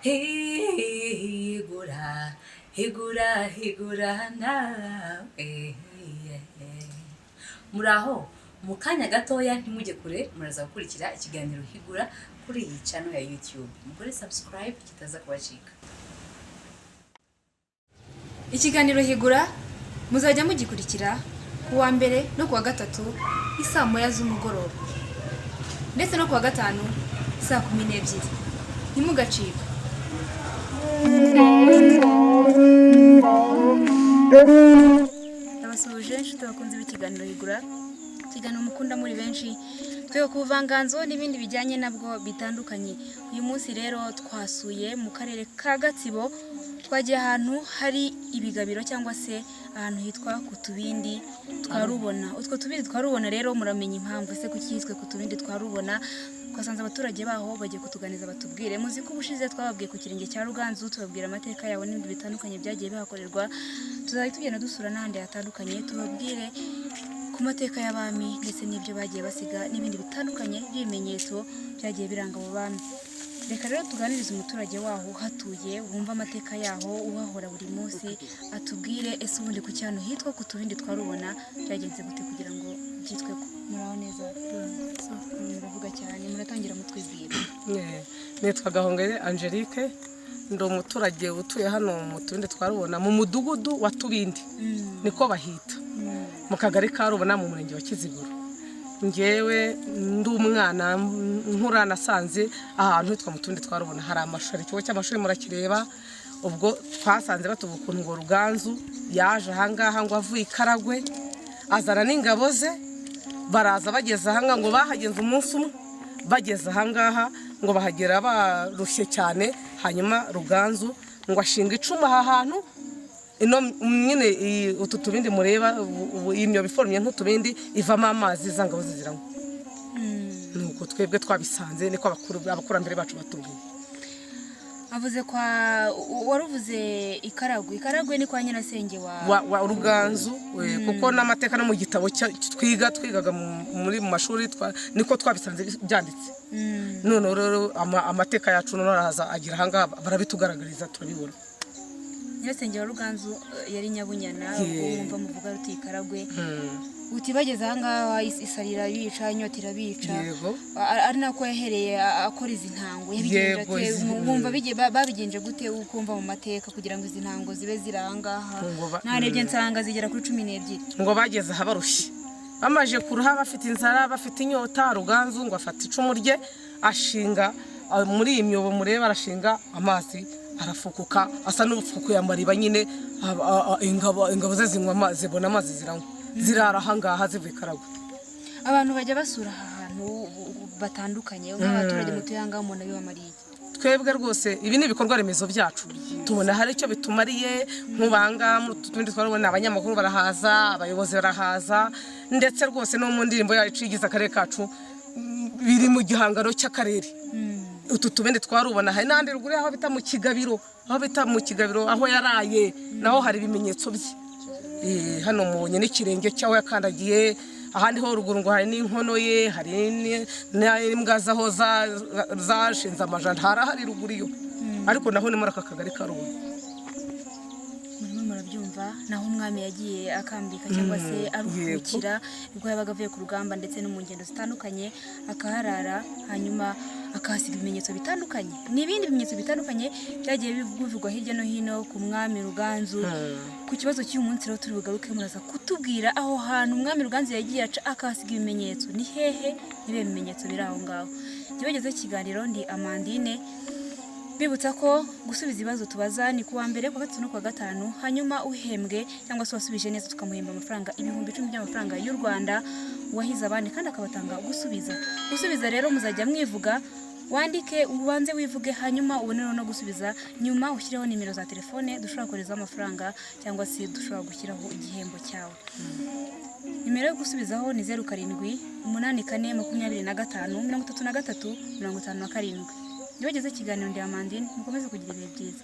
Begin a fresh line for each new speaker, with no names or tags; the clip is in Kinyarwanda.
higura higura higura nawe. Muraho mu kanya gatoya ntimujye kure, muraza gukurikira ikiganiro Higura kuri iyi channel ya YouTube. Mukore subscribe kitaza kubacika.
Ikiganiro Higura muzajya mugikurikira kuwa mbere no kuwa gatatu isaa 9 z'umugoroba ndetse no kuwa gatanu saa 12. Ntimugacika. Abasuje inshuti bakunze b'ikiganiro Higura, ikiganiro mukunda muri benshi, twe kuvanganzo n'ibindi bijyanye nabwo bitandukanye. Uyu munsi rero twasuye mu karere ka Gatsibo, twagiye ahantu hari ibigabiro cyangwa se ahantu hitwa ku Tubindi twarubona. Utwo tubindi twarubona rero muramenya impamvu se kukizwe ku Tubindi twarubona. Twasanze abaturage baho bagiye kutuganiza batubwire. Muzi ko ubushize twababwiye ku kirenge cya Ruganzu, tubabwira amateka yabo n'ibindi bitandukanye byagiye bihakorerwa. Tuzahita tugenda dusura n'ahandi hatandukanye, tubabwire ku mateka y'abami ndetse n'ibyo bagiye basiga n'ibindi bitandukanye by'ibimenyetso byagiye biranga abo bami. Reka rero tuganirize umuturage waho hatuye, wumva amateka yaho, uhahora buri munsi, atubwire ese ubundi ku cyano hitwa ku Tubindi twarubona byagenze gute kugira ngo byitwe ko. Muraho neza? Muravuga cyane, muratangira mutwibwira.
Nitwa Gahongayire Angelique, ndi umuturage utuye hano mu Tubindi twarubona mu mudugudu wa Tubindi, niko bahita, mu kagari ka Rubona mu murenge wa Kiziguro. Ngewe ndi umwana nkura nasanze ahantu hitwa mu Tubindi twarubona hari amashuri, ikigo cy'amashuri murakireba. Ubwo twasanze batuvuga ukuntu ngo Ruganzu yaje ahangaha ngo avuye Karagwe azana n'ingabo ze, baraza bageze ahangaha ngo bahagenze umunsi umwe, bageze ahangaha ngo bahagera barushye cyane. Hanyuma Ruganzu ngo ashinga icumu aha hantu, ino nyine utu Tubindi mureba imyo biforumye nk'utubindi ivamo amazi zangabo ziziramo. Nuko twebwe twabisanze, niko abakurambere bacu batubwiye.
Avuze kwa waruvuze Ikaragwe. Ikaragwe ni kwa nyirasenge
wa Ruganzu, kuko n'amateka no mu gitabo twigaga muri mu mashuri niko twabisanze byanditse. None rero amateka yacu none araza agira hanga barabitugaragariza turabibona.
Nyirasenge wa Ruganzu yari Nyabunyana, umva muvuga ruti Ikaragwe. Uti bageze ahangaha isarira bica, inyotira bica, ari nako yahereye akora izi ntango. Yabigenje ate? Bumva babigenje gute ukumva mu mateka kugira ngo izi ntango zibe zirangaha? Narebye nsanga zigera kuri 12.
Ngo bageze habarushye, bamaje kuruha bafite inzara bafite inyota. Ruganzu ngo afata icumu rye ashinga muri iyi myobo mureba, arashinga amazi arafukuka, asa n'ufukuye amariba nyine. Ingabo ze zinywa amazi, zibona amazi ziranywa, zirara ahangaha zivuye Karagwe.
Abantu bajya basura ahantu batandukanye, nk'abaturage mutuye ahangaha umuntu abibamariye.
Twebwe rwose ibi ni ibikorwa remezo byacu, tubona hari icyo bitumariye. Nk'ubanga mu Tubindi twarubona abanyamakuru barahaza, abayobozi barahaza, ndetse rwose no mu ndirimbo yacu igize akarere kacu biri mu gihangano cy'akarere. Utu Tubindi twarubona hari n'andi ruguru aho bita mu Kigabiro, aho yaraye naho hari ibimenyetso bye. Hano mubonye n'ikirenge cyaho yakandagiye, ahandi ho ruguru ngo hari n'inkono ye, hari n'imbwa zaho zashinze amajanja, hari ruguru yo, ariko naho ni muri aka kagari ka Rubona.
Murimo murabyumva, naho umwami yagiye akambika cyangwa se aruhukira ubwo yabaga avuye ku rugamba ndetse no mu ngendo zitandukanye, akaharara hanyuma akahasiga ibimenyetso bitandukanye. N'ibindi bimenyetso bitandukanye byagiye bivugwa hirya no hino ku mwami Ruganzu. Ku kibazo cy'uyu munsi rero turi bugaruke, muraza kutubwira aho hantu umwami Ruganzu yagiye aca akahasiga ibimenyetso ni hehe, nibe bimenyetso biri aho ngaho. Kibageze ikiganiro ndi Amandine, bibutsa ko gusubiza ibibazo tubaza ni kuwa mbere, kuwa gatatu no kuwa gatanu. Hanyuma uhembwe cyangwa se wasubije neza tukamuhemba amafaranga 10,000 by'amafaranga y'u Rwanda, wahize abandi kandi akabatanga gusubiza. Gusubiza rero muzajya mwivuga, wandike ubanze wivuge, hanyuma ubone no gusubiza. Nyuma ushyireho nimero za telefone dushobora koherezaho amafaranga cyangwa se dushobora gushyiraho igihembo cyawe. Nimero yo gusubizaho ni 0784 Nibageze ikiganiro ndi Amandine, mukomeze kugira ibihe byiza.